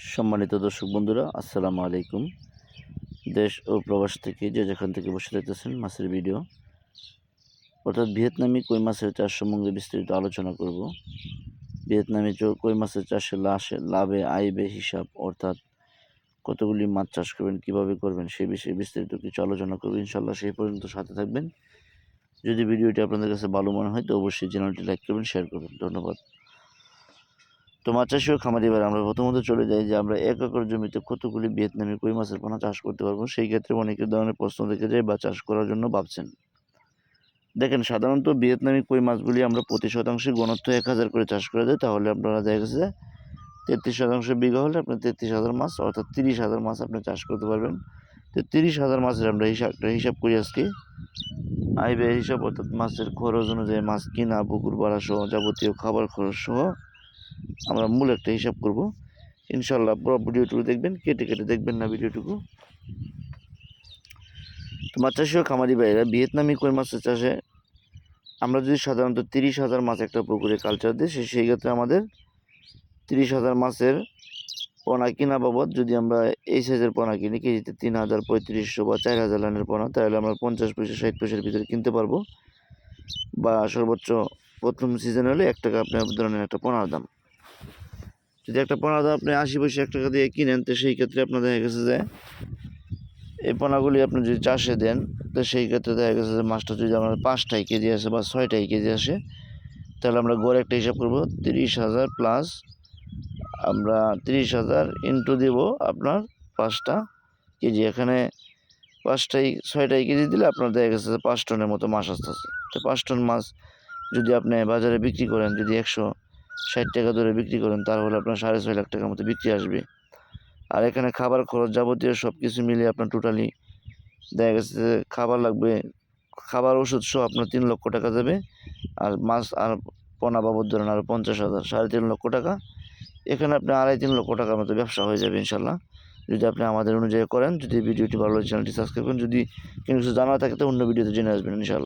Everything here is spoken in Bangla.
সম্মানিত দর্শক বন্ধুরা, আসসালামু আলাইকুম। দেশ ও প্রবাস থেকে যে যেখান থেকে বসে দেখতেছেন মাছের ভিডিও, অর্থাৎ ভিয়েতনামি কই মাছের চাষ সম্বন্ধে বিস্তারিত আলোচনা করব। ভিয়েতনামি কই মাছের চাষে লাভে আয় হিসাব, অর্থাৎ কতগুলি মাছ চাষ করবেন, কিভাবে করবেন সেই বিষয়ে বিস্তারিত কিছু আলোচনা করব ইনশাল্লাহ। সেই পর্যন্ত সাথে থাকবেন। যদি ভিডিওটি আপনাদের কাছে ভালো মনে হয় তো অবশ্যই চ্যানেলটি লাইক করবেন, শেয়ার করবেন। ধন্যবাদ। তো মাছ চাষি ও খামারি ভাইরা, আমরা প্রথমত চলে যাই যে আমরা 1 একর জমিতে কতগুলি ভিয়েতনামি কই মাছের পোনা চাষ করতে পারবো। সেই ক্ষেত্রে অনেকের ধরনের প্রশ্ন থেকে যায় বা চাষ করার জন্য ভাবছেন। দেখেন, সাধারণত ভিয়েতনামি কই মাছগুলি আমরা প্রতি শতাংশে ঘনত্ব 1000 করে চাষ করে দেয়। তাহলে আপনারা দেখা গেছে 33% বিঘা হলে আপনার 33,000 মাছ, অর্থাৎ 30,000 মাছ আপনি চাষ করতে পারবেন। তো 30,000 মাছের আমরা হিসাব করি আজকে। আয় ব্যয় হিসাব, অর্থাৎ মাছের খরচ অনুযায়ী মাছ কিনা, পুকুর ভাড়া সহ যাবতীয় খাবার খরচ সহ আমরা মূল একটা হিসাব করব ইনশাল্লাহ। পুরো ভিডিওটুকু দেখবেন, কেটে কেটে দেখবেন না ভিডিওটুকু। তো মাছ চাষি ও খামারি ভাইয়েরা, ভিয়েতনামি কই মাছের চাষে আমরা যদি সাধারণত 30,000 মাছ একটা পুকুরে কালচার দিই, সেই ক্ষেত্রে আমাদের 30,000 মাছের পোনা কিনা বাবদ যদি আমরা এই সাইজের পোনা কিনি, কেজিতে 3,000, 3,500 বা 4,000 লাইনের পোনা, তাহলে আমরা 50 পয়সা 60 পয়সার ভিতরে কিনতে পারবো। বা সর্বোচ্চ প্রথম সিজন হলে 1 টাকা আপনি ধরনের একটা পোনার দাম। যদি একটা পোনার দাম আপনি 80 পয়সা 1 টাকা দিয়ে কিনেন, তো সেই ক্ষেত্রে আপনার দেখা গেছে যে এই পোনাগুলি আপনি যদি চাষে দেন, তো সেই ক্ষেত্রে দেখা গেছে যে মাছটা যদি আমার 5টাই কেজি আসে বা 6টাই কেজি আসে, তাহলে আমরা গড়ে একটা হিসাব করবো 30,000 প্লাস আমরা 30,000 ইন্টু দেবো আপনার 5টা কেজি। এখানে 6টাই কেজি দিলে আপনার দেখা গেছে যে 5 টনের মতো মাছ আসতেছে। তো 5 টন মাছ যদি আপনি বাজারে বিক্রি করেন, যদি 160 টাকা ধরে বিক্রি করেন, তাহলে আপনার 6.5 লাখ টাকার মতো বিক্রি আসবে। আর এখানে খাবার খরচ যাবতীয় সব কিছু মিলিয়ে আপনার টোটালি দেখা গেছে যে খাবার লাগবে, খাবার ওষুধ সহ আপনার 3 লক্ষ টাকা যাবে। আর মাছ আর পোনা বাবদ ধরেন আরও 50,000, 3.5 লক্ষ টাকা। এখানে আপনি 2.5-3 লক্ষ টাকার মতো ব্যবসা হয়ে যাবে ইনশাল্লাহ, যদি আপনি আমাদের অনুযায়ী করেন। যদি ভিডিওটি ভালো লাগে চ্যানেলটি সাবস্ক্রাইব করেন। যদি কিছু জানা থাকে তো অন্য ভিডিওতে জেনে আসবেন ইনশাল্লাহ।